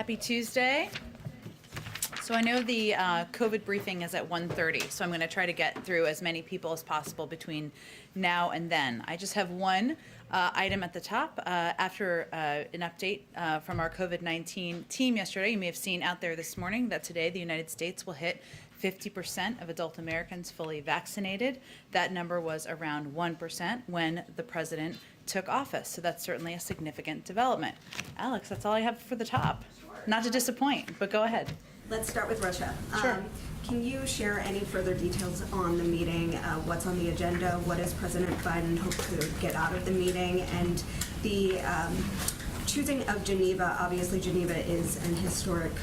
Happy Tuesday. So I know the COVID briefing is at 1:30, so I'm going to try to get through as many people as possible between now and then. I just have one item at the top. After an update from our COVID-19 team yesterday, you may have seen out there this morning that today the United States will hit 50% of adult Americans fully vaccinated. That number was around 1% when the president took office. So that's certainly a significant development. Alex, that's all I have for the top. Sure. Not to disappoint, but go ahead. Let's start with Russia. Sure. Can you share any further details on the meeting? What's on the agenda? What does President Biden hope to get out of the meeting? And the choosing of Geneva, obviously Geneva is an historic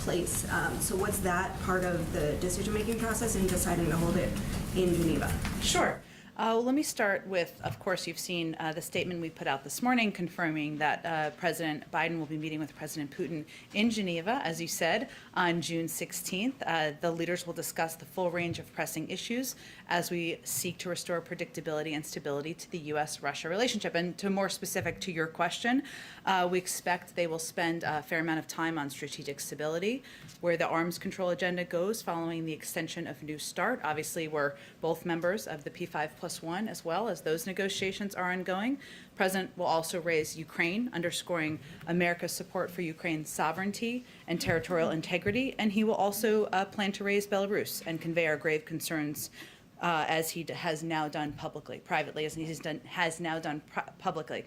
place. So what's that part of the decision-making process in deciding to hold it in Geneva? Sure. Well, let me start with, of course, you've seen the statement we put out this morning confirming that President Biden will be meeting with President Putin in Geneva, as you said, on June 16th. The leaders will discuss the full range of pressing issues as we seek to restore predictability and stability to the U.S.-Russia relationship. And to more specific to your question, we expect they will spend a fair amount of time on strategic stability, where the arms control agenda goes following the extension of New START. Obviously, we're both members of the P5+1 as well, as those negotiations are ongoing. The President will also raise Ukraine, underscoring America's support for Ukraine's sovereignty and territorial integrity. And he will also plan to raise Belarus and convey our grave concerns as he has now done publicly, privately, as he has now done publicly.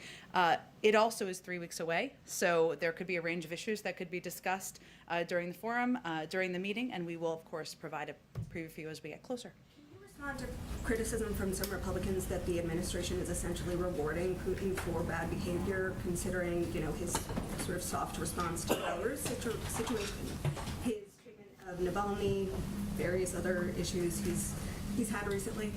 It also is 3 weeks away, so there could be a range of issues that could be discussed during the forum, during the meeting, and we will, of course, provide a preview for you as we get closer. Can you respond to criticism from some Republicans that the administration is essentially rewarding Putin for bad behavior, considering, his sort of soft response to the Belarus situation, his treatment of Navalny, various other issues he's had recently?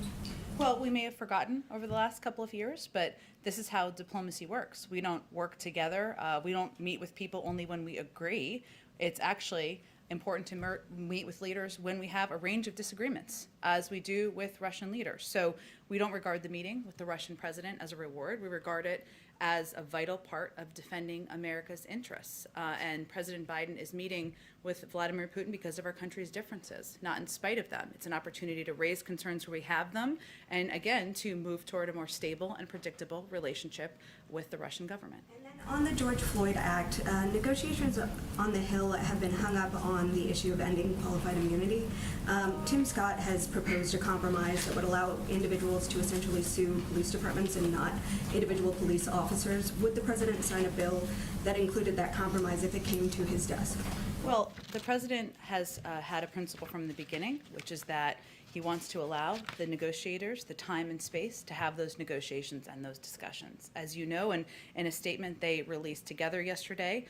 Well, we may have forgotten over the last couple of years, but this is how diplomacy works. We don't work together. We don't meet with people only when we agree. It's actually important to meet with leaders when we have a range of disagreements, as we do with Russian leaders. So we don't regard the meeting with the Russian president as a reward. We regard it as a vital part of defending America's interests. And President Biden is meeting with Vladimir Putin because of our country's differences, not in spite of them. It's an opportunity to raise concerns where we have them, and again, to move toward a more stable and predictable relationship with the Russian government. And then on the George Floyd Act, negotiations on the Hill have been hung up on the issue of ending qualified immunity. Tim Scott has proposed a compromise that would allow individuals to essentially sue police departments and not individual police officers. Would the president sign a bill that included that compromise if it came to his desk? Well, the president has had a principle from the beginning, which is that he wants to allow the negotiators the time and space to have those negotiations and those discussions. As you know, and in a statement they released together yesterday,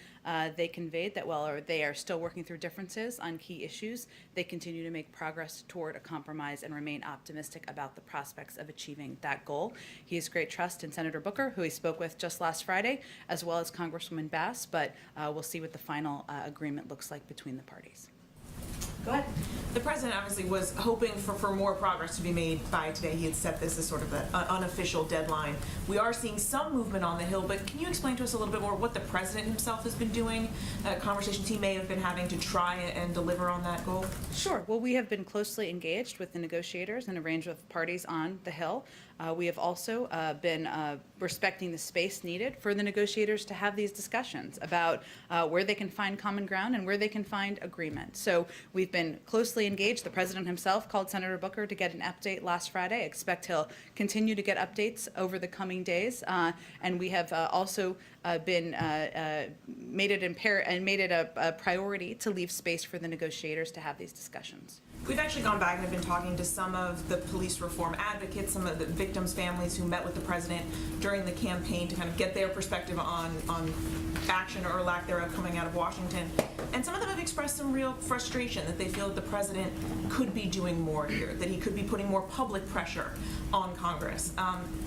they conveyed that while they are still working through differences on key issues, they continue to make progress toward a compromise and remain optimistic about the prospects of achieving that goal. He has great trust in Senator Booker, who he spoke with just last Friday, as well as Congresswoman Bass, but we'll see what the final agreement looks like between the parties. Go ahead. The president obviously was hoping for more progress to be made by today. He had set this as sort of an unofficial deadline. We are seeing some movement on the Hill, but can you explain to us a little bit more what the president himself has been doing, conversations he may have been having to try and deliver on that goal? Sure. Well, we have been closely engaged with the negotiators and a range of parties on the Hill. We have also been respecting the space needed for the negotiators to have these discussions about where they can find common ground and where they can find agreement. So we've been closely engaged. The president himself called Senator Booker to get an update last Friday. I expect he'll continue to get updates over the coming days. And we have also made it a priority to leave space for the negotiators to have these discussions. We've actually gone back and have been talking to some of the police reform advocates, some of the victims' families who met with the president during the campaign to kind of get their perspective on action or lack thereof coming out of Washington. And some of them have expressed some real frustration that they feel that the president could be doing more here, that he could be putting more public pressure on Congress.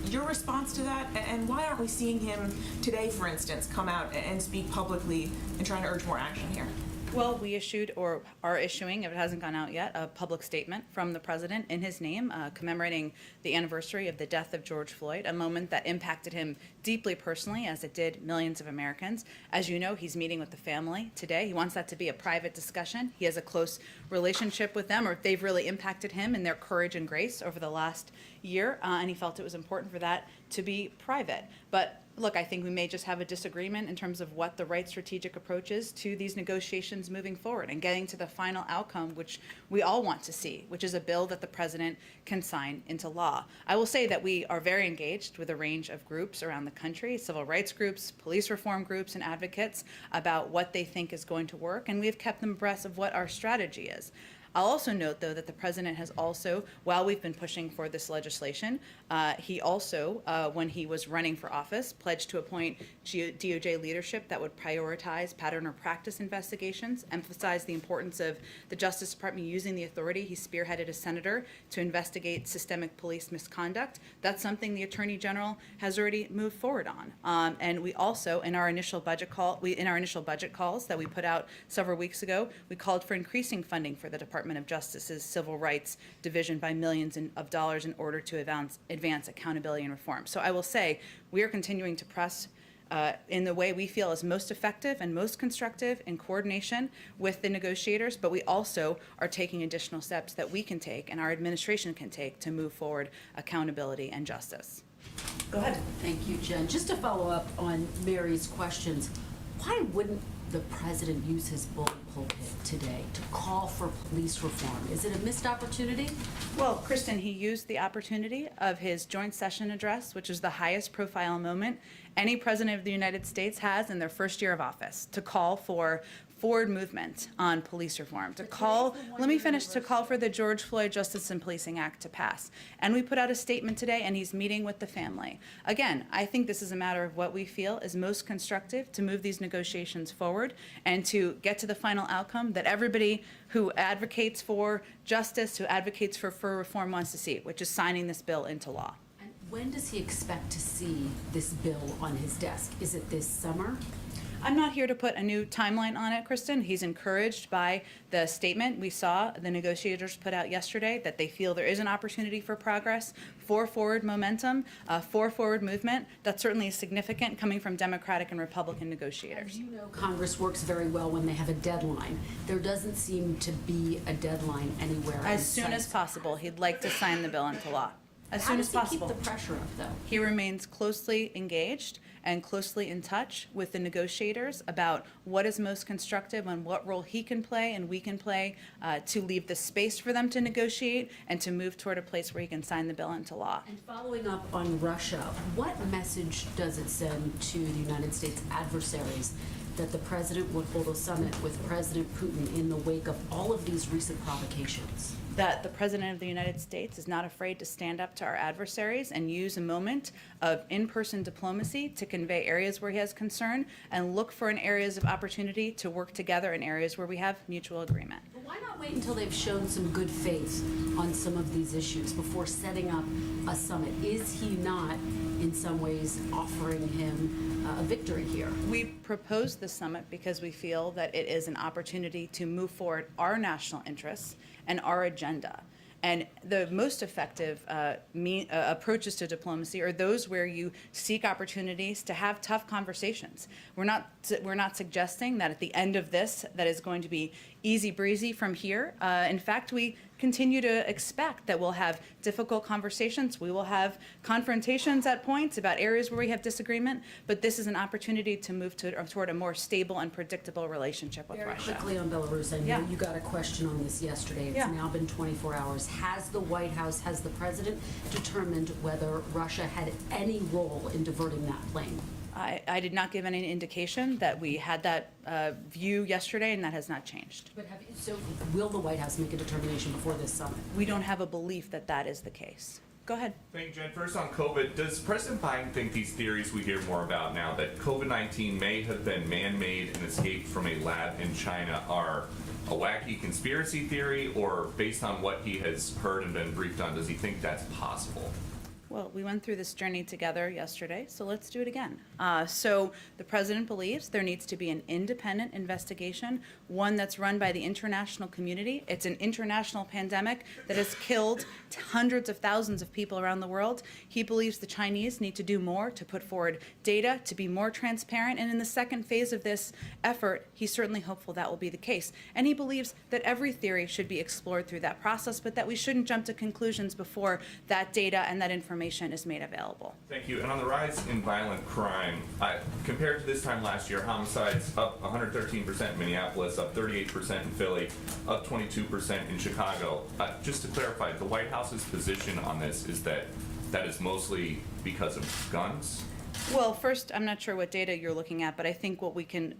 Your response to that, and why aren't we seeing him today, for instance, come out and speak publicly and trying to urge more action here? Well, we issued, or are issuing, if it hasn't gone out yet, a public statement from the president in his name commemorating the anniversary of the death of George Floyd, a moment that impacted him deeply personally, as it did millions of Americans. As you know, he's meeting with the family today. He wants that to be a private discussion. He has a close relationship with them, or they've really impacted him in their courage and grace over the last year, and he felt it was important for that to be private. But look, I think we may just have a disagreement in terms of what the right strategic approach is to these negotiations moving forward and getting to the final outcome, which we all want to see, which is a bill that the president can sign into law. I will say that we are very engaged with a range of groups around the country, civil rights groups, police reform groups, and advocates about what they think is going to work, and we have kept them abreast of what our strategy is. I'll also note, though, that the president has also, while we've been pushing for this legislation, he also, when he was running for office, pledged to appoint DOJ leadership that would prioritize pattern or practice investigations, emphasize the importance of the Justice Department using the authority he spearheaded as senator to investigate systemic police misconduct. That's something the Attorney General has already moved forward on. And we also, in our initial budget calls that we put out several weeks ago, we called for increasing funding for the Department of Justice's Civil Rights Division by millions of dollars in order to advance accountability and reform. So I will say we are continuing to press in the way we feel is most effective and most constructive in coordination with the negotiators, but we also are taking additional steps that we can take and our administration can take to move forward accountability and justice. Go ahead. Thank you, Jen. Just to follow up on Mary's questions, why wouldn't the president use his bully pulpit today to call for police reform? Is it a missed opportunity? Well, Kristen, he used the opportunity of his joint session address, which is the highest profile moment any president of the United States has in their first year of office, to call for forward movement on police reform, to call for the George Floyd Justice and Policing Act to pass. And we put out a statement today, and he's meeting with the family. Again, I think this is a matter of what we feel is most constructive to move these negotiations forward and to get to the final outcome that everybody who advocates for justice, who advocates for reform wants to see, which is signing this bill into law. And when does he expect to see this bill on his desk? Is it this summer? I'm not here to put a new timeline on it, Kristen. He's encouraged by the statement we saw the negotiators put out yesterday, that they feel there is an opportunity for progress, for forward momentum, for forward movement. That's certainly significant coming from Democratic and Republican negotiators. As you know, Congress works very well when they have a deadline. There doesn't seem to be a deadline anywhere. As soon as possible, he'd like to sign the bill into law. As soon as possible. How does he keep the pressure up, though? He remains closely engaged and closely in touch with the negotiators about what is most constructive and what role he can play and we can play to leave the space for them to negotiate and to move toward a place where he can sign the bill into law. And following up on Russia, what message does it send to the United States adversaries that the president would hold a summit with President Putin in the wake of all of these recent provocations? That the President of the United States is not afraid to stand up to our adversaries and use a moment of in-person diplomacy to convey areas where he has concern and look for areas of opportunity to work together in areas where we have mutual agreement. But why not wait until they've shown some good faith on some of these issues before setting up a summit? Is he not, in some ways, offering him a victory here? We proposed the summit because we feel that it is an opportunity to move forward our national interests and our agenda. And the most effective approaches to diplomacy are those where you seek opportunities to have tough conversations. We're not suggesting that at the end of this that is going to be easy breezy from here. In fact, we continue to expect that we'll have difficult conversations. We will have confrontations at points about areas where we have disagreement, but this is an opportunity to move toward a more stable and predictable relationship with Russia. Very quickly on Belarus, I know you got a question on this yesterday. It's now been 24 hours. Has the White House, has the president determined whether Russia had any role in diverting that plane? I did not give any indication that we had that view yesterday, and that has not changed. But so will the White House make a determination before this summit? We don't have a belief that that is the case. Go ahead. Thank you, Jen. First on COVID, does President Biden think these theories we hear more about now, that COVID-19 may have been man-made and escaped from a lab in China, are a wacky conspiracy theory, or based on what he has heard and been briefed on, does he think that's possible? Well, we went through this journey together yesterday, so let's do it again. So the president believes there needs to be an independent investigation, one that's run by the international community. It's an international pandemic that has killed hundreds of thousands of people around the world. He believes the Chinese need to do more to put forward data, to be more transparent. And in the second phase of this effort, he's certainly hopeful that will be the case. And he believes that every theory should be explored through that process, but that we shouldn't jump to conclusions before that data and that information is made available. Thank you. And on the rise in violent crime, compared to this time last year, homicides up 113% in Minneapolis, up 38% in Philly, up 22% in Chicago. Just to clarify, the White House's position on this is that is mostly because of guns? Well, first, I'm not sure what data you're looking at, but I think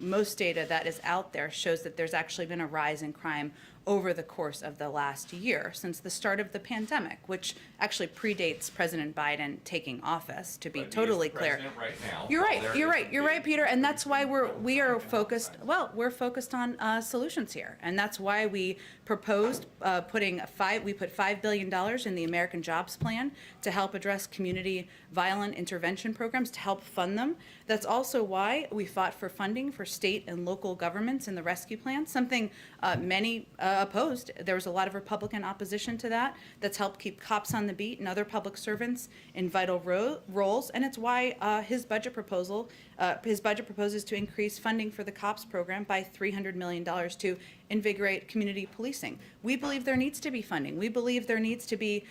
most data that is out there shows that there's actually been a rise in crime over the course of the last year, since the start of the pandemic, which actually predates President Biden taking office, to be But he is totally the clear. president right now. You're Well, right, there you're is right, a you're right, big- Peter, and that's why we're focused on solutions here. And that's why we proposed we put $5 billion in the American Jobs Plan to help address community violent intervention programs, to help fund them. That's also why we fought for funding for state and local governments in the rescue plan, something many opposed. There was a lot of Republican opposition to that. That's helped keep cops on the beat and other public servants in vital roles. And it's why his budget proposes to increase funding for the cops program by $300 million to invigorate community policing. We believe there needs to be funding. We believe there needs to be,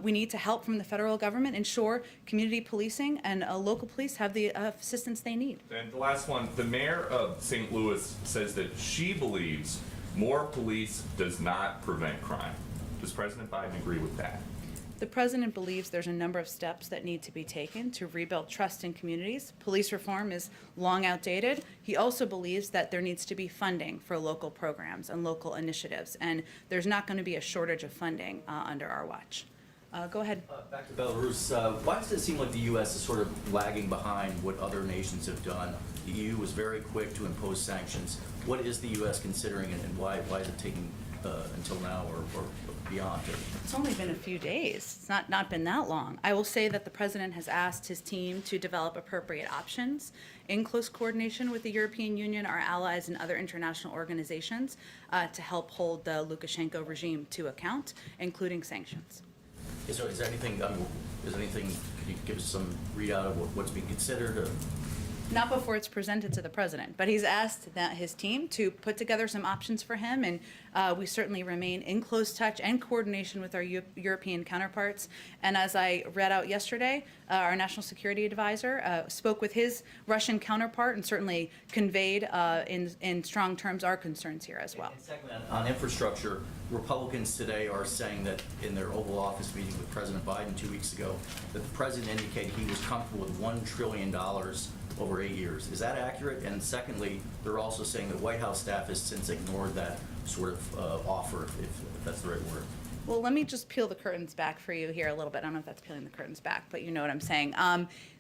we need to help from the federal government ensure community policing and local police have the assistance they need. And the last one, the mayor of St. Louis says that she believes more police does not prevent crime. Does President Biden agree with that? The president believes there's a number of steps that need to be taken to rebuild trust in communities. Police reform is long outdated. He also believes that there needs to be funding for local programs and local initiatives, and there's not going to be a shortage of funding under our watch. Go ahead. Back to Belarus, why does it seem like the U.S. is sort of lagging behind what other nations have done? The EU was very quick to impose sanctions. What is the U.S. considering, and why is it taking until now or beyond? It's only been a few days. It's not been that long. I will say that the president has asked his team to develop appropriate options in close coordination with the European Union, our allies, and other international organizations to help hold the Lukashenko regime to account, including sanctions. Is there anything, could you give us some readout of what's being considered? Not before it's presented to the president, but he's asked his team to put together some options for him, and we certainly remain in close touch and coordination with our European counterparts. And as I read out yesterday, our national security advisor spoke with his Russian counterpart and certainly conveyed in strong terms our concerns here as well. And secondly, on infrastructure, Republicans today are saying that in their Oval Office meeting with President Biden 2 weeks ago, that the president indicated he was comfortable with $1 trillion over 8 years. Is that accurate? And secondly, they're also saying that White House staff has since ignored that sort of offer, if that's the right word. Well, let me just peel the curtains back for you here a little bit. I don't know if that's peeling the curtains back, but you know what I'm saying.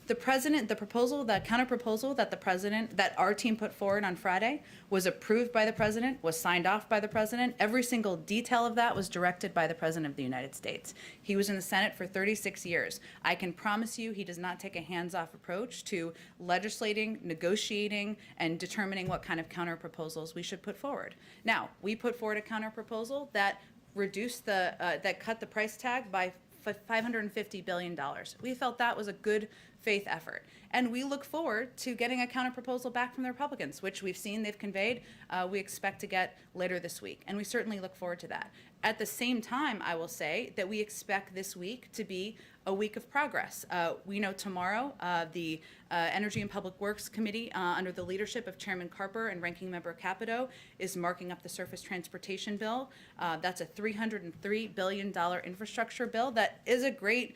The counter proposal that our team put forward on Friday was approved by the president, was signed off by the president. Every single detail of that was directed by the president of the United States. He was in the Senate for 36 years. I can promise you he does not take a hands-off approach to legislating, negotiating, and determining what kind of counter proposals we should put forward. Now, we put forward a counter proposal that that cut the price tag by $550 billion. We felt that was a good faith effort. And we look forward to getting a counterproposal back from the Republicans, which we've seen they've conveyed we expect to get later this week. And we certainly look forward to that. At the same time, I will say that we expect this week to be a week of progress. We know tomorrow the Energy and Public Works Committee, under the leadership of Chairman Carper and Ranking Member Capito, is marking up the Surface Transportation Bill. That's a $303 billion infrastructure bill that is a great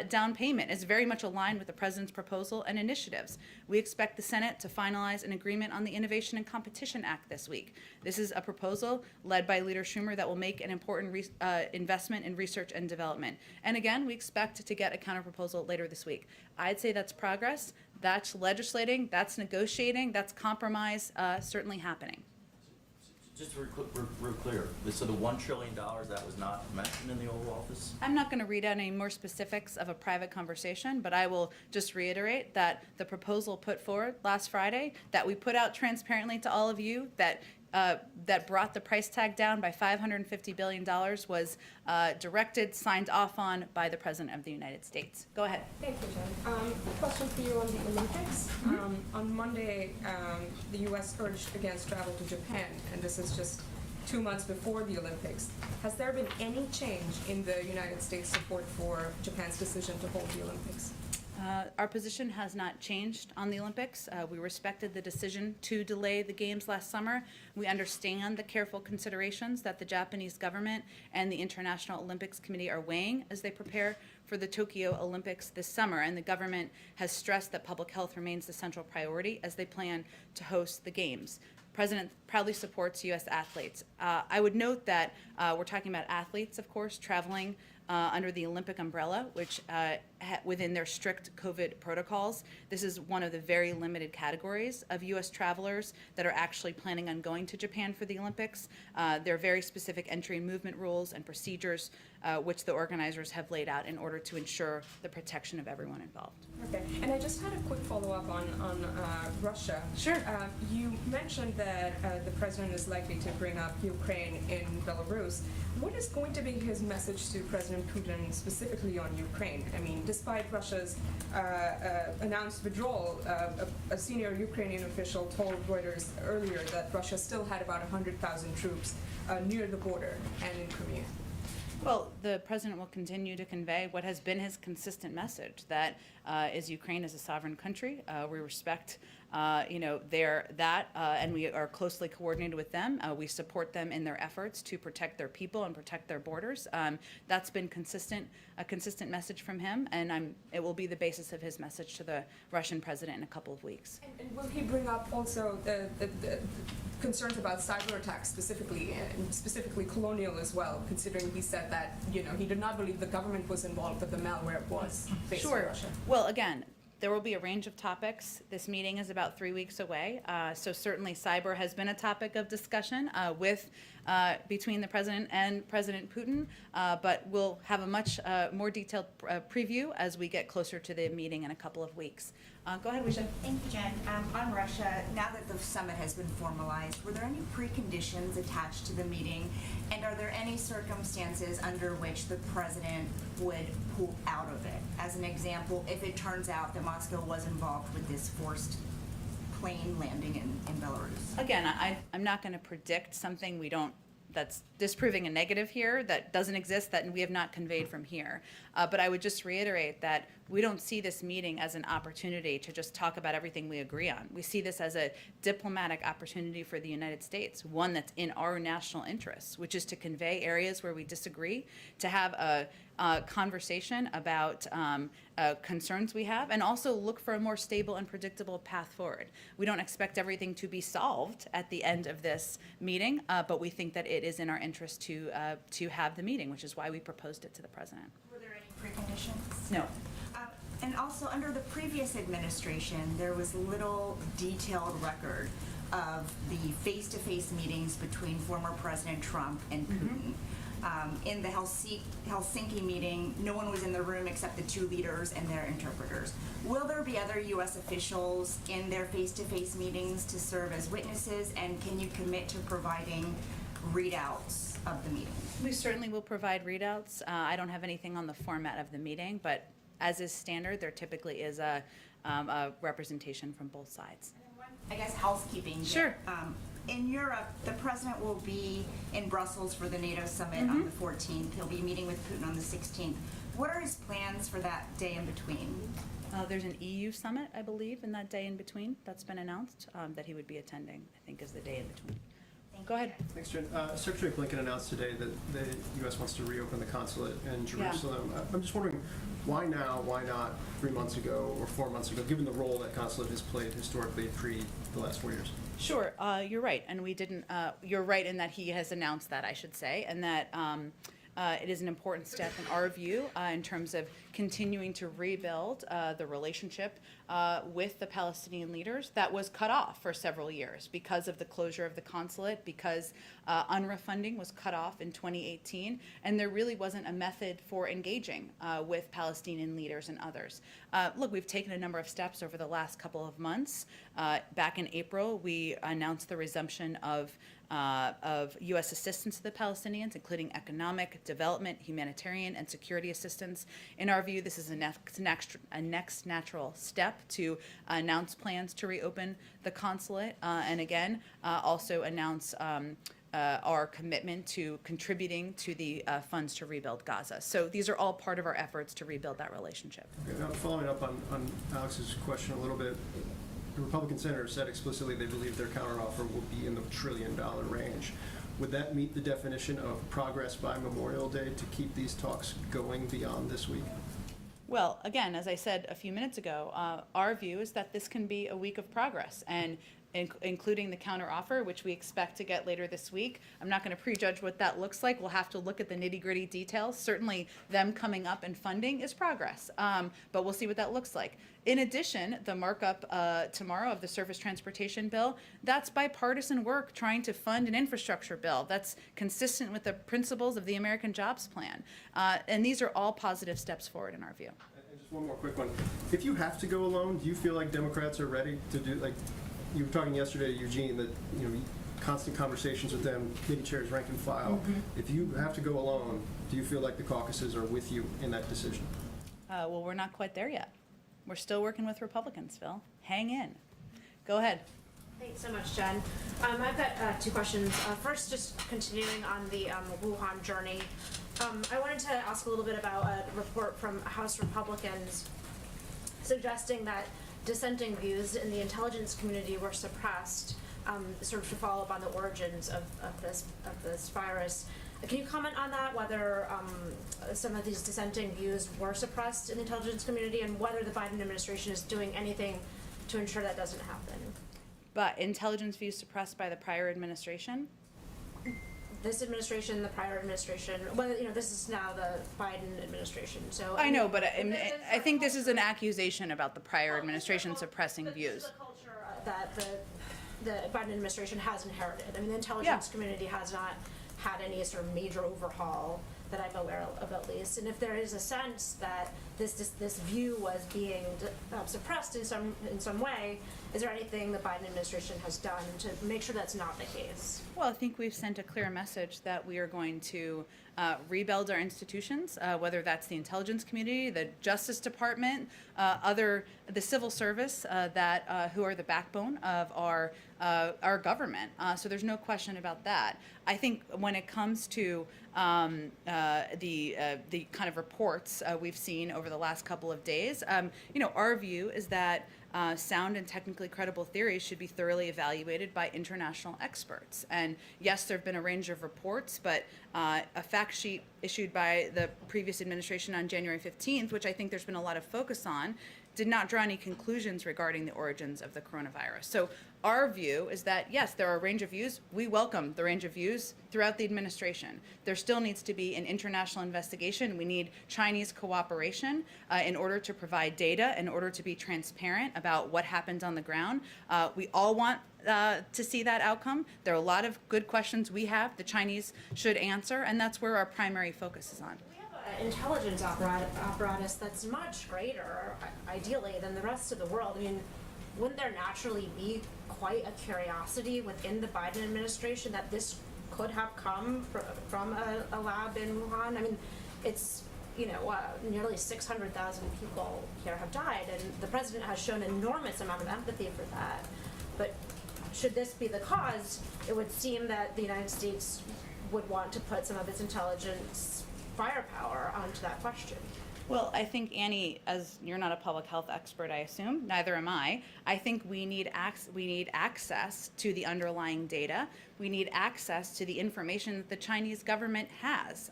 down payment. It's very much aligned with the president's proposal and initiatives. We expect the Senate to finalize an agreement on the Innovation and Competition Act this week. This is a proposal led by Leader Schumer that will make an important investment in research and development. And again, we expect to get a counterproposal later this week. I'd say that's progress, that's legislating, that's negotiating, that's compromise certainly happening. Just real clear, so the $1 trillion that was not mentioned in the Oval Office? I'm not going to read out any more specifics of a private conversation, but I will just reiterate that the proposal put forward last Friday, that we put out transparently to all of you, that brought the price tag down by $550 billion was directed, signed off on by the President of the United States. Go ahead. Thank you, Jen. Question for you on the Olympics. On Monday, the U.S. urged against travel to Japan, and this is just 2 months before the Olympics. Has there been any change in the United States support for Japan's decision to hold the Olympics? Our position has not changed on the Olympics. We respected the decision to delay the games last summer. We understand the careful considerations that the Japanese government and the International Olympics Committee are weighing as they prepare for the Tokyo Olympics this summer, and the government has stressed that public health remains the central priority as they plan to host the games. President proudly supports U.S. athletes. I would note that we're talking about athletes, of course, traveling under the Olympic umbrella, which within their strict COVID protocols. This is one of the very limited categories of U.S. travelers that are actually planning on going to Japan for the Olympics. There are very specific entry and movement rules and procedures which the organizers have laid out in order to ensure the protection of everyone involved. Okay, and I just had a quick follow-up on Russia. Sure. You mentioned that the president is likely to bring up Ukraine in Belarus. What is going to be his message to President Putin specifically on Ukraine? I mean, despite Russia's announced withdrawal, a senior Ukrainian official told Reuters earlier that Russia still had about 100,000 troops near the border and in Crimea. Well, the president will continue to convey what has been his consistent message, that is Ukraine is a sovereign country. We respect, and we are closely coordinated with them. We support them in their efforts to protect their people and protect their borders. That's been a consistent message from him, and it will be the basis of his message to the Russian president in a couple of weeks. And will he bring up also the concerns about cyber attacks specifically, and specifically colonial as well, considering he said that, he did not believe the government was involved, but the malware was based in Russia? Well, again, there will be a range of topics. This meeting is about 3 weeks away, so certainly cyber has been a topic of discussion between the president and President Putin, but we'll have a much more detailed preview as we get closer to the meeting in a couple of weeks. Go ahead, Wisha. Thank you, Jen. On Russia, now that the summit has been formalized, were there any preconditions attached to the meeting? And are there any circumstances under which the president would pull out of it? As an example, if it turns out that Moscow was involved with this forced plane landing in Belarus. Again, I'm not going to predict something that's disproving a negative here that doesn't exist, that we have not conveyed from here. But I would just reiterate that we don't see this meeting as an opportunity to just talk about everything we agree on. We see this as a diplomatic opportunity for the United States, one that's in our national interests, which is to convey areas where we disagree, to have a conversation about concerns we have, and also look for a more stable and predictable path forward. We don't expect everything to be solved at the end of this meeting, but we think that it is in our interest to have the meeting, which is why we proposed it to the president. Were there any preconditions? No. And also, under the previous administration, there was little detailed record of the face-to-face meetings between former President Trump and Putin. In the Helsinki meeting, no one was in the room except the two leaders and their interpreters. Will there be other U.S. officials in their face-to-face meetings to serve as witnesses, and can you commit to providing readouts of the meeting? We certainly will provide readouts. I don't have anything on the format of the meeting, but as is standard, there typically is a representation from both sides. I guess housekeeping. Sure. In Europe, the president will be in Brussels for the NATO summit on the 14th. He'll be meeting with Putin on the 16th. What are his plans for that day in between? There's an EU summit, I believe, in that day in between that's been announced that he would be attending, I think is the day in between. Go ahead. Thanks, Jen. Secretary Blinken announced today that the U.S. wants to reopen the consulate in Jerusalem. I'm just wondering, why now? Why not 3 months ago or 4 months ago, given the role that consulate has played historically pre the last 4 years? Sure, you're right, and we didn't. You're right in that he has announced that, I should say, and that It is an important step in our view in terms of continuing to rebuild the relationship with the Palestinian leaders that was cut off for several years because of the closure of the consulate, because UNRWA funding was cut off in 2018, and there really wasn't a method for engaging with Palestinian leaders and others. Look, we've taken a number of steps over the last couple of months. Back in April, we announced the resumption of U.S. assistance to the Palestinians, including economic, development, humanitarian, and security assistance. In our view, this is a next natural step to announce plans to reopen the consulate, and again, also announce our commitment to contributing to the funds to rebuild Gaza. So these are all part of our efforts to rebuild that relationship. Okay, now following up on Alex's question a little bit, the Republican senators said explicitly they believe their counteroffer will be in the $1 trillion range. Would that meet the definition of progress by Memorial Day to keep these talks going beyond this week? Well, again, as I said a few minutes ago, our view is that this can be a week of progress, and including the counteroffer, which we expect to get later this week. I'm not going to prejudge what that looks like. We'll have to look at the nitty-gritty details. Certainly, them coming up and funding is progress, but we'll see what that looks like. In addition, the markup tomorrow of the surface transportation bill, that's bipartisan work trying to fund an infrastructure bill that's consistent with the principles of the American Jobs Plan. And these are all positive steps forward in our view. And just one more quick one. If you have to go alone, do you feel like Democrats are ready to do, like, you were talking yesterday to Eugene that, you know, constant conversations with them, committee chairs, rank and file. If you have to go alone, do you feel like the caucuses are with you in that decision? Well, we're not quite there yet. We're still working with Republicans, Phil. Hang in. Go ahead. Thanks so much, Jen. I've got two questions. First, just continuing on the Wuhan journey, I wanted to ask a little bit about a report from House Republicans suggesting that dissenting views in the intelligence community were suppressed, sort of to follow up on the origins of this virus. Can you comment on that, whether some of these dissenting views were suppressed in the intelligence community, and whether the Biden administration is doing anything to ensure that doesn't happen? But intelligence views suppressed by the prior administration? This administration, the prior administration, well, you know, this is now the Biden administration, so. I know, but I think this is an accusation about the prior administration suppressing views. This is the culture that the Biden administration has inherited. I mean, the intelligence community has not had any sort of major overhaul that I'm aware of, at least. And if there is a sense that this view was being suppressed in some way, is there anything the Biden administration has done to make sure that's not the case? Well, I think we've sent a clear message that we are going to rebuild our institutions, whether that's the intelligence community, the Justice Department, the civil service that who are the backbone of our government. So there's no question about that. I think when it comes to the kind of reports we've seen over the last couple of days, our view is that sound and technically credible theories should be thoroughly evaluated by international experts. And yes, there have been a range of reports, but a fact sheet issued by the previous administration on January 15th, which I think there's been a lot of focus on, did not draw any conclusions regarding the origins of the coronavirus. So our view is that, yes, there are a range of views. We welcome the range of views throughout the administration. There still needs to be an international investigation. We need Chinese cooperation in order to provide data, in order to be transparent about what happens on the ground. We all want to see that outcome. There are a lot of good questions we have the Chinese should answer, and that's where our primary focus is on. Intelligence apparatus that's much greater, ideally, than the rest of the world. I mean, wouldn't there naturally be quite a curiosity within the Biden administration that this could have come from a lab in Wuhan? I mean, it's, nearly 600,000 people here have died, and the president has shown an enormous amount of empathy for that. But should this be the cause, it would seem that the United States would want to put some of its intelligence firepower onto that question. Well, I think, Annie, as you're not a public health expert, I assume, neither am I think we need access to the underlying data. We need access to the information that the Chinese government has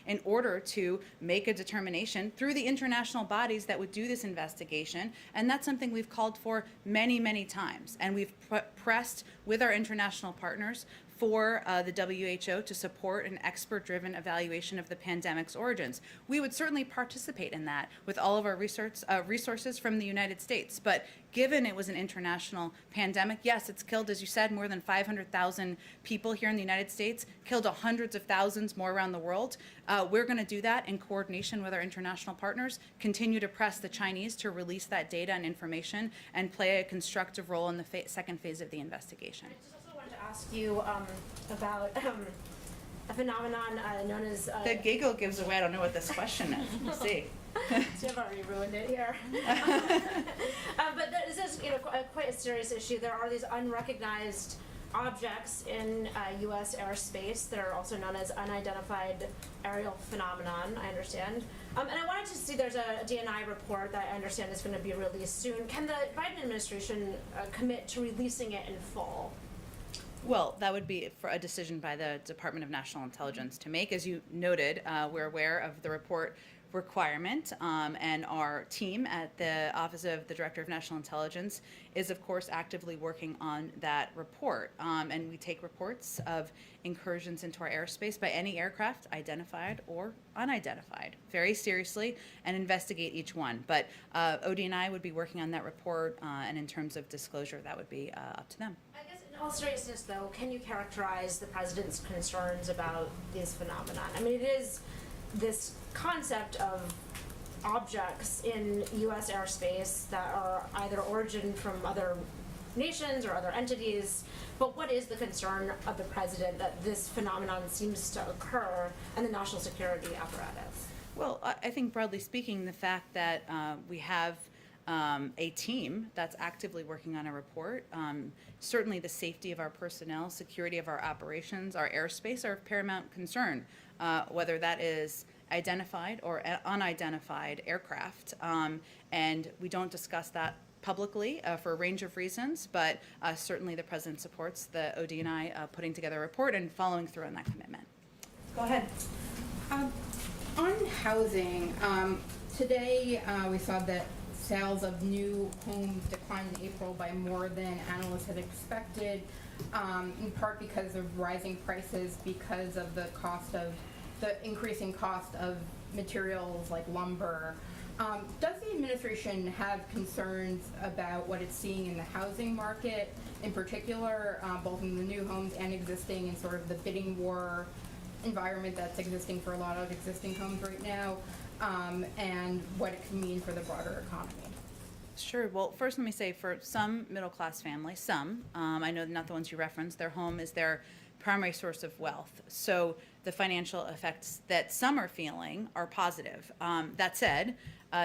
in order to make a determination through the international bodies that would do this investigation. And that's something we've called for many, many times. And we've pressed with our international partners for the WHO to support an expert-driven evaluation of the pandemic's origins. We would certainly participate in that with all of our resources from the United States. But given it was an international pandemic, yes, it's killed, as you said, more than 500,000 people here in the United States, killed hundreds of thousands more around the world. We're going to do that in coordination with our international partners, continue to press the Chinese to release that data and information, and play a constructive role in the second phase of the investigation. I just also wanted to ask you about a phenomenon known as... The giggle gives away, I don't know what this question is. We'll see. So I've already ruined it here. But this is quite a serious issue. There are these unrecognized objects in U.S. airspace that are also known as unidentified aerial phenomenon, I understand. And I wanted to see, there's a DNI report that I understand is going to be released soon. Can the Biden administration commit to releasing it in full? Well, that would be for a decision by the Department of National Intelligence to make. As you noted, we're aware of the report requirement, and our team at the Office of the Director of National Intelligence is, of course, actively working on that report. And we take reports of incursions into our airspace by any aircraft, identified or unidentified, very seriously, and investigate each one. But ODNI would be working on that report, and in terms of disclosure, that would be up to them. I guess in all seriousness, though, can you characterize the president's concerns about these phenomena? I mean, it is this concept of objects in U.S. airspace that are either origin from other nations or other entities, but what is the concern of the president that this phenomenon seems to occur in the national security apparatus? Well, I think broadly speaking, the fact that we have a team that's actively working on a report, certainly the safety of our personnel, security of our operations, our airspace are of paramount concern, whether that is identified or unidentified aircraft. And we don't discuss that publicly for a range of reasons, but certainly the president supports the ODNI putting together a report and following through on that commitment. Go ahead. On housing, today we saw that sales of new homes declined in April by more than analysts had expected, in part because of rising prices, because of the increasing cost of materials like lumber. Does the administration have concerns about what it's seeing in the housing market, in particular, both in the new homes and existing, and sort of the bidding war environment that's existing for a lot of existing homes right now, and what it can mean for the broader economy? Sure. Well, first let me say, for some middle-class families, I know not the ones you referenced, their home is their primary source of wealth. So the financial effects that some are feeling are positive. That said,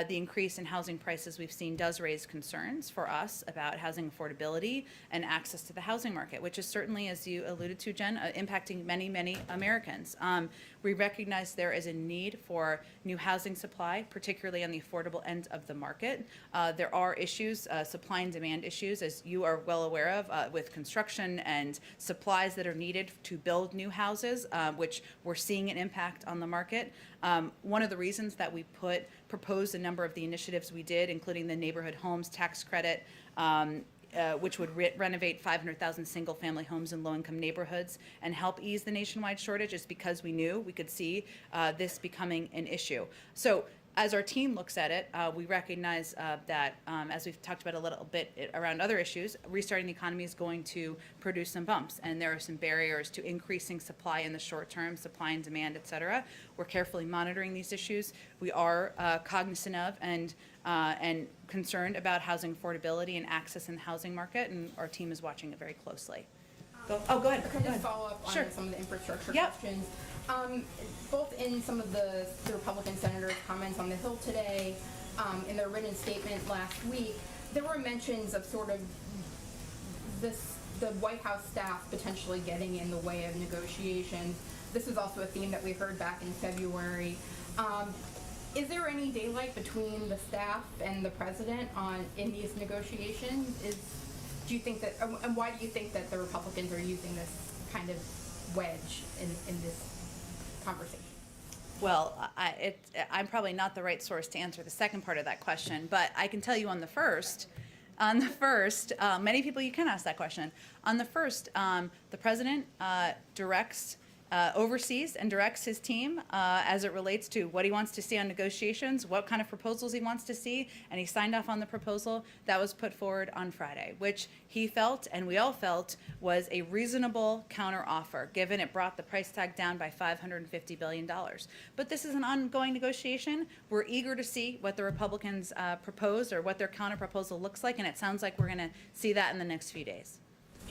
the increase in housing prices we've seen does raise concerns for us about housing affordability and access to the housing market, which is certainly, as you alluded to, Jen, impacting many, many Americans. We recognize there is a need for new housing supply, particularly on the affordable end of the market. There are issues, supply and demand issues, as you are well aware of, with construction and supplies that are needed to build new houses, which we're seeing an impact on the market. One of the reasons that we proposed a number of the initiatives we did, including the neighborhood homes tax credit, which would renovate 500,000 single-family homes in low-income neighborhoods and help ease the nationwide shortage, is because we knew we could see this becoming an issue. So as our team looks at it, we recognize that, as we've talked about a little bit around other issues, restarting the economy is going to produce some bumps, and there are some barriers to increasing supply in the short term, supply and demand, et cetera. We're carefully monitoring these issues. We are cognizant of and concerned about housing affordability and access in the housing market, and our team is watching it very closely. Go ahead. Can I just follow up on some of the infrastructure questions? Both in some of the Republican senators' comments on the Hill today, in their written statement last week, there were mentions of sort of the White House staff potentially getting in the way of negotiations. This is also a theme that we heard back in February. Is there any daylight between the staff and the president in these negotiations? Do you think that, and why do you think that the Republicans are using this kind of wedge in this conversation? Well, I'm probably not the right source to answer the second part of that question, but I can tell you on the first On the first, many people, you can ask that question. On the first, the president oversees and directs his team as it relates to what he wants to see on negotiations, what kind of proposals he wants to see, and he signed off on the proposal that was put forward on Friday, which he felt, and we all felt, was a reasonable counteroffer, given it brought the price tag down by $550 billion. But this is an ongoing negotiation. We're eager to see what the Republicans propose or what their counterproposal looks like, and it sounds like we're going to see that in the next few days.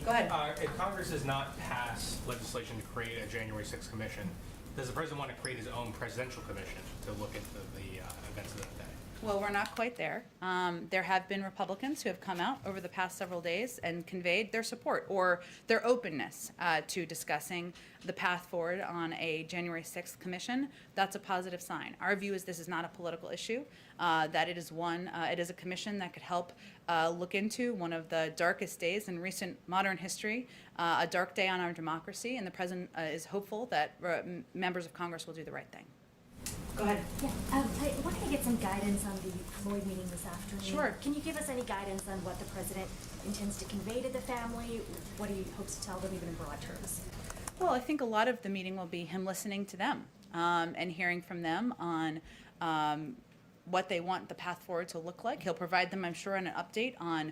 Go ahead. If Congress does not pass legislation to create a January 6th commission, does the president want to create his own presidential commission to look into the events of that day? Well, we're not quite there. There have been Republicans who have come out over the past several days and conveyed their support or their openness to discussing the path forward on a January 6th commission. That's a positive sign. Our view is this is not a political issue, that it is a commission that could help look into one of the darkest days in recent modern history, a dark day on our democracy, and the president is hopeful that members of Congress will do the right thing. Go ahead. Yeah, I wanted to get some guidance on the Floyd meeting this afternoon. Sure. Can you give us any guidance on what the president intends to convey to the family? What he hopes to tell them, even in broad terms? Well, I think a lot of the meeting will be him listening to them and hearing from them on what they want the path forward to look like. He'll provide them, I'm sure, an update on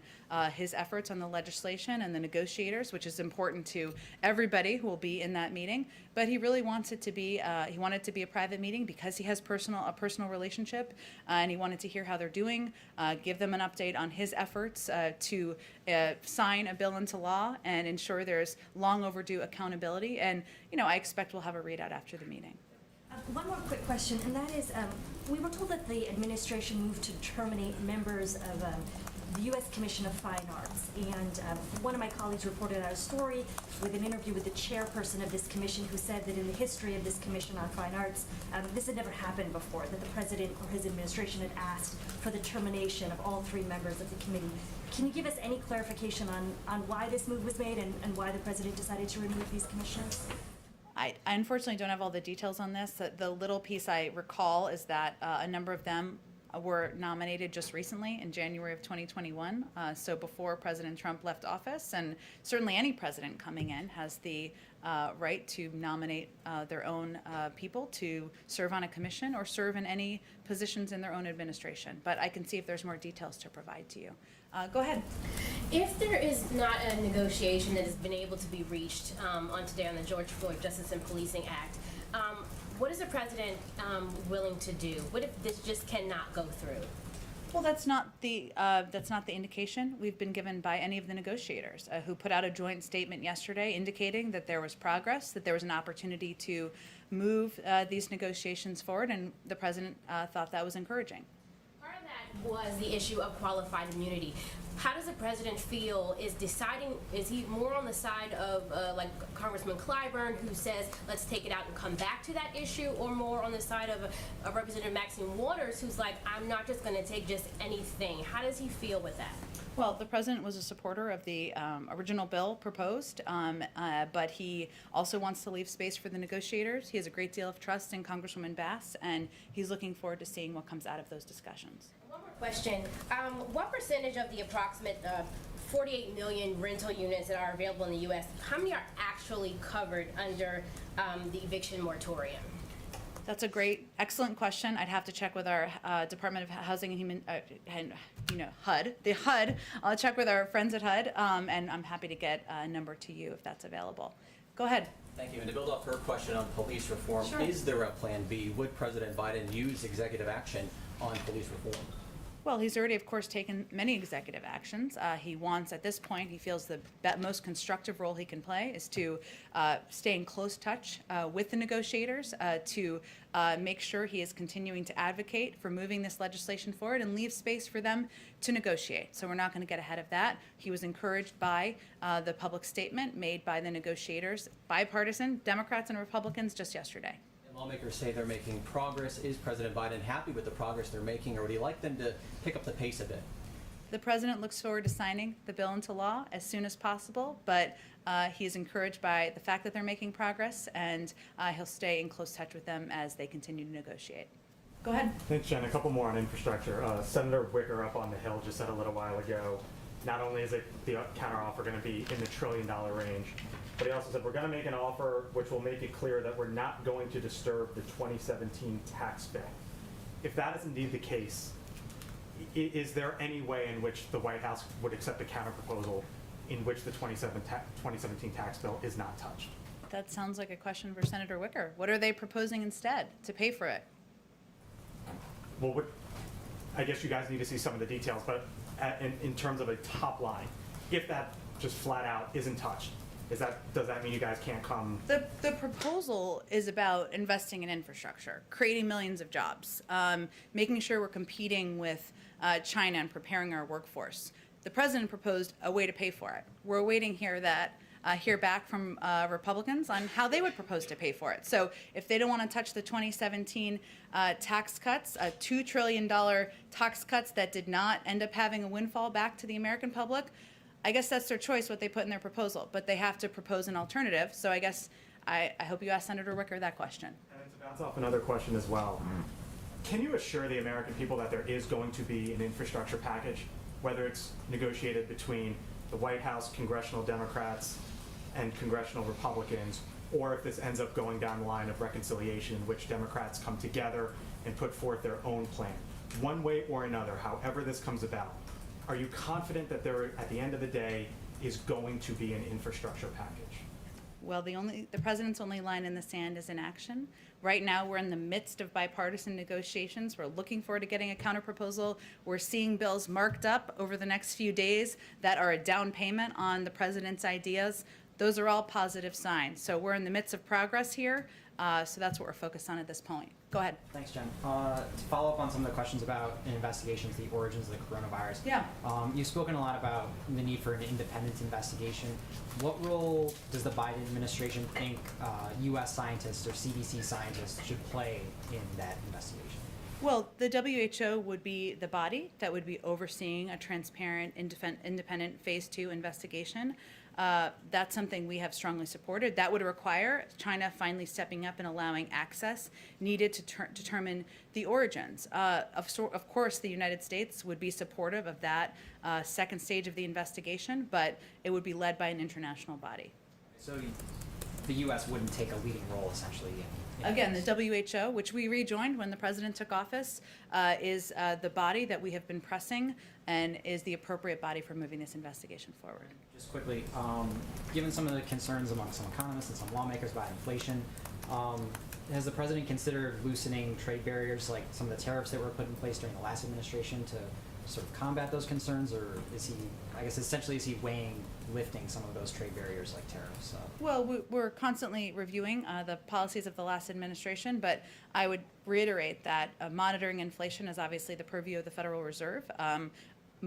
his efforts on the legislation and the negotiators, which is important to everybody who will be in that meeting. But he really wants it to be, he wanted it to be a private meeting because he has a personal relationship, and he wanted to hear how they're doing, give them an update on his efforts to sign a bill into law and ensure there's long overdue accountability. And, I expect we'll have a readout after the meeting. One more quick question, and that is, we were told that the administration moved to terminate members of the U.S. Commission of Fine Arts, and one of my colleagues reported out a story with an interview with the chairperson of this commission who said that in the history of this Commission on Fine Arts, this had never happened before, that the president or his administration had asked for the termination of all 3 members of the committee. Can you give us any clarification on why this move was made and why the president decided to remove these commissioners? I unfortunately don't have all the details on this. The little piece I recall is that a number of them were nominated just recently in January of 2021, so before President Trump left office. And certainly any president coming in has the right to nominate their own people to serve on a commission or serve in any positions in their own administration. But I can see if there's more details to provide to you. Go ahead. If there is not a negotiation that has been able to be reached on today on the George Floyd Justice and Policing Act, what is the president willing to do? What if this just cannot go through? Well, that's not the indication we've been given by any of the negotiators who put out a joint statement yesterday indicating that there was progress, that there was an opportunity to move these negotiations forward, and the president thought that was encouraging. Part of that was the issue of qualified immunity. How does the president feel is he more on the side of like Congressman Clyburn, who says let's take it out and come back to that issue, or more on the side of Representative Maxine Waters, who's like, I'm not just going to take just anything? How does he feel with that? Well, the president was a supporter of the original bill proposed, but he also wants to leave space for the negotiators. He has a great deal of trust in Congresswoman Bass, and he's looking forward to seeing what comes out of those discussions. One more question. What percentage of the approximate 48 million rental units that are available in the U.S., how many are actually covered under the eviction moratorium? That's a excellent question. I'd have to check with our Department of Housing and Human, HUD, the HUD. I'll check with our friends at HUD, and I'm happy to get a number to you if that's available. Go ahead. Thank you. And to build off her question on police reform, Sure. Is there a plan B? Would President Biden use executive action on police reform? Well, he's already, of course, taken many executive actions. He wants, at this point, he feels the most constructive role he can play is to stay in close touch with the negotiators to make sure he is continuing to advocate for moving this legislation forward and leave space for them to negotiate. So we're not going to get ahead of that. He was encouraged by the public statement made by the negotiators, bipartisan, Democrats and Republicans, just yesterday. Lawmakers say they're making progress. Is President Biden happy with the progress they're making, or would he like them to pick up the pace a bit? The president looks forward to signing the bill into law as soon as possible, but he is encouraged by the fact that they're making progress, and he'll stay in close touch with them as they continue to negotiate. Go ahead. Thanks, Jen. A couple more on infrastructure. Senator Wicker up on the Hill just said a little while ago not only is it the counteroffer going to be in the $1 trillion range, but he also said we're going to make an offer which will make it clear that we're not going to disturb the 2017 tax bill. If that is indeed the case, is there any way in which the White House would accept a counterproposal in which the 2017 tax bill is not touched? That sounds like a question for Senator Wicker. What are they proposing instead to pay for it? Well, I guess you guys need to see some of the details, but in terms of a top line, if that just flat out isn't touched, does that mean you guys can't come? The proposal is about investing in infrastructure, creating millions of jobs, making sure we're competing with China and preparing our workforce. The president proposed a way to pay for it. We're waiting here hear back from Republicans on how they would propose to pay for it. So if they don't want to touch the 2017 tax cuts, $2 trillion tax cuts that did not end up having a windfall back to the American public, I guess that's their choice what they put in their proposal, but they have to propose an alternative. So I guess I hope you ask Senator Wicker that question. And to bounce off another question as well, can you assure the American people that there is going to be an infrastructure package, whether it's negotiated between the White House, congressional Democrats, and congressional Republicans, or if this ends up going down the line of reconciliation in which Democrats come together and put forth their own plan? One way or another, however this comes about, are you confident that there, at the end of the day, is going to be an infrastructure package? Well, the president's only line in the sand is inaction. Right now, we're in the midst of bipartisan negotiations. We're looking forward to getting a counterproposal. We're seeing bills marked up over the next few days that are a down payment on the president's ideas. Those are all positive signs. So we're in the midst of progress here. So that's what we're focused on at this point. Go ahead. Thanks, Jen. To follow up on some of the questions about investigations, the origins of the coronavirus. Yeah. You've spoken a lot about the need for an independent investigation. What role does the Biden administration think U.S. scientists or CDC scientists should play in that investigation? Well, the WHO would be the body that would be overseeing a transparent, independent phase 2 investigation. That's something we have strongly supported. That would require China finally stepping up and allowing access needed to determine the origins. Of course, the United States would be supportive of that second stage of the investigation, but it would be led by an international body. So the U.S. wouldn't take a leading role, essentially, Again, the WHO, which we rejoined when the president took office, is the body that we have been pressing and is the appropriate body for moving this investigation forward. Just quickly, given some of the concerns among some economists and some lawmakers about inflation, has the president considered loosening trade barriers like some of the tariffs that were put in place during the last administration to sort of combat those concerns, or is he, I guess essentially, is he weighing lifting some of those trade barriers like tariffs? Well, we're constantly reviewing the policies of the last administration, but I would reiterate that monitoring inflation is obviously the purview of the Federal Reserve.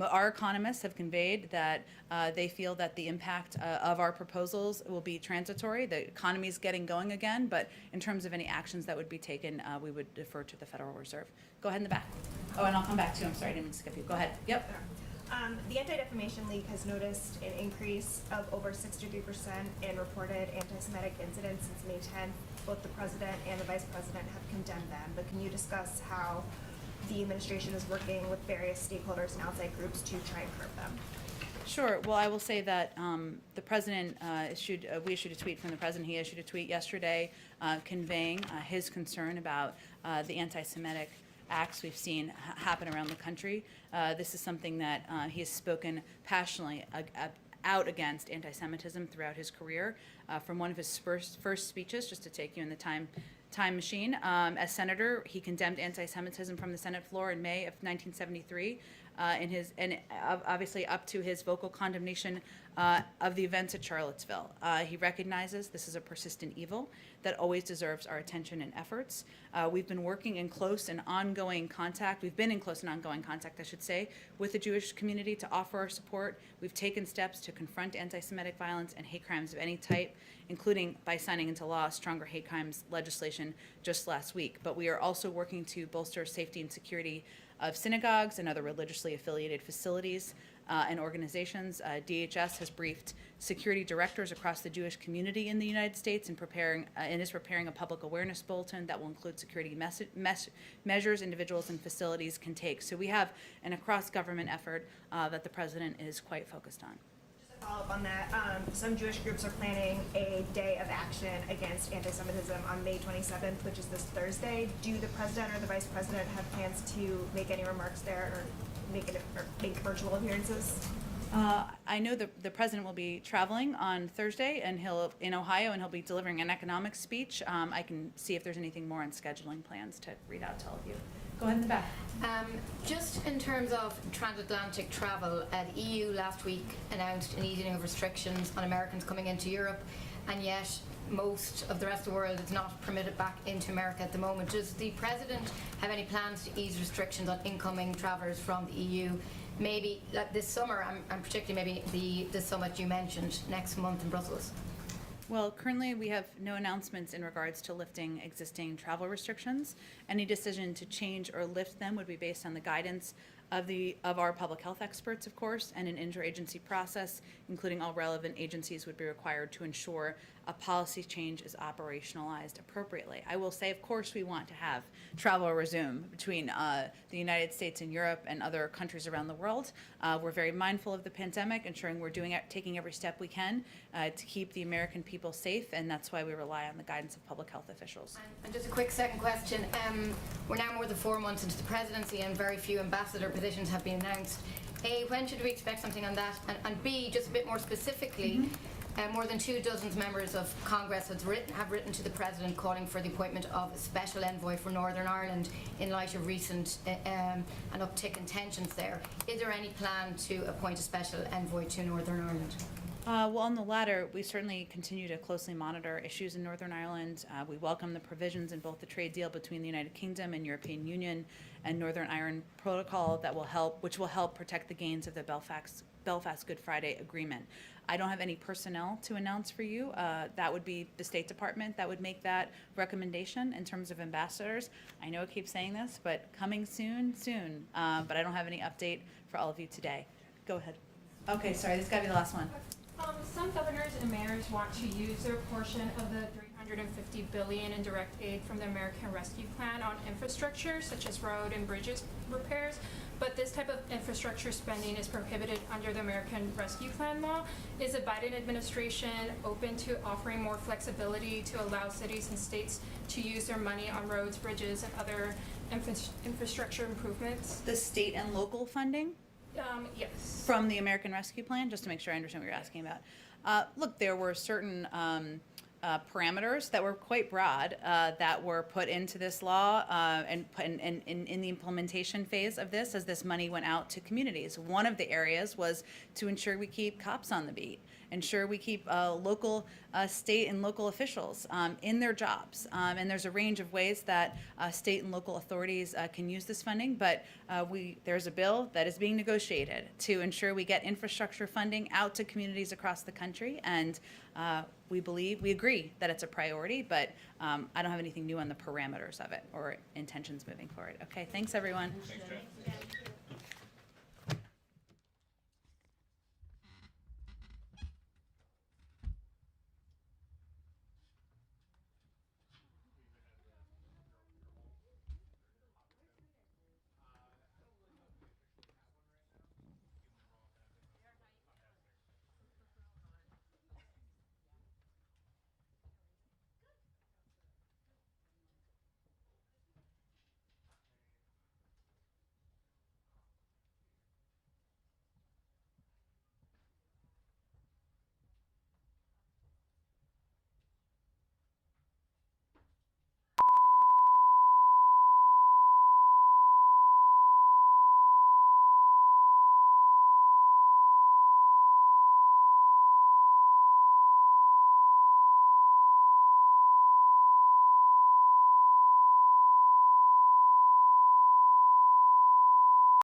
Our economists have conveyed that they feel that the impact of our proposals will be transitory. The economy is getting going again, but in terms of any actions that would be taken, we would defer to the Federal Reserve. Go ahead in the back. Oh, and I'll come back to you. I'm sorry, I didn't skip you. Go ahead. Yep. The Anti-Defamation League has noticed an increase of over 63% in reported anti-Semitic incidents since May 10th. Both the president and the vice president have condemned them, but can you discuss how the administration is working with various stakeholders and outside groups to try and curb them? Sure. Well, I will say that the president we issued a tweet from the president. He issued a tweet yesterday conveying his concern about the anti-Semitic acts we've seen happen around the country. This is something that he has spoken passionately out against anti-Semitism throughout his career. From one of his first speeches, just to take you in the time machine, as senator, he condemned anti-Semitism from the Senate floor in May of 1973, and obviously up to his vocal condemnation of the events at Charlottesville. He recognizes this is a persistent evil that always deserves our attention and efforts. We've been working in close and ongoing contact. We've been in close and ongoing contact, I should say, with the Jewish community to offer our support. We've taken steps to confront anti-Semitic violence and hate crimes of any type, including by signing into law stronger hate crimes legislation just last week. But we are also working to bolster safety and security of synagogues and other religiously affiliated facilities. and organizations. DHS has briefed security directors across the Jewish community in the United States and is preparing a public awareness bulletin that will include security measures individuals and facilities can take. So we have an across-government effort that the president is quite focused on. Follow up on that, some Jewish groups are planning a day of action against anti-Semitism on May 27th, which is this Thursday. Do the president or the vice president have plans to make any remarks there or make virtual appearances? I know the president will be traveling on Thursday, and in Ohio, and he'll be delivering an economic speech. I can see if there's anything more on scheduling plans to read out to all of you. Go ahead in the back. Just in terms of transatlantic travel, the EU last week announced an easing of restrictions on Americans coming into Europe, and yet most of the rest of the world is not permitted back into America at the moment. Does the President have any plans to ease restrictions on incoming travellers from the EU? Maybe this summer, and particularly maybe the summit you mentioned next month in Brussels? Well, currently we have no announcements in regards to lifting existing travel restrictions. Any decision to change or lift them would be based on the guidance of our public health experts, of course, and an interagency process, including all relevant agencies, would be required to ensure a policy change is operationalized appropriately. I will say, of course, we want to have travel resume between the United States and Europe and other countries around the world. We're very mindful of the pandemic, ensuring we're taking every step we can to keep the American people safe, and that's why we rely on the guidance of public health officials. And just a quick second question. We're now more than 4 months into the presidency, and very few ambassador positions have been announced. A, when should we expect something on that? And B, just a bit more specifically, more than 24 members of Congress have written to the President calling for the appointment of a special envoy for Northern Ireland in light of recent an uptick in tensions there. Is there any plan to appoint a special envoy to Northern Ireland? Well, on the latter, we certainly continue to closely monitor issues in Northern Ireland. We welcome the provisions in both the trade deal between the United Kingdom and European Union and Northern Ireland Protocol which will help protect the gains of the Belfast Good Friday Agreement. I don't have any personnel to announce for you. That would be the State Department that would make that recommendation in terms of ambassadors. I know I keep saying this, but coming soon. But I don't have any update for all of you today. Go ahead. Okay, sorry, this got to be the last one. Some governors and mayors want to use their portion of the $350 billion in direct aid from the American Rescue Plan on infrastructure, such as road and bridges repairs, but this type of infrastructure spending is prohibited under the American Rescue Plan law. Is the Biden administration open to offering more flexibility to allow cities and states to use their money on roads, bridges, and other infrastructure improvements? The state and local funding? Yes. From the American Rescue Plan, just to make sure I understand what you're asking about. Look, there were certain parameters that were quite broad that were put into this law and in the implementation phase of this as this money went out to communities. One of the areas was to ensure we keep cops on the beat, ensure we keep local, state and local officials in their jobs. And there's a range of ways that state and local authorities can use this funding, but there's a bill that is being negotiated to ensure we get infrastructure funding out to communities across the country, and we agree that it's a priority, but I don't have anything new on the parameters of it or intentions moving forward. Okay, thanks everyone. Thanks, Jen.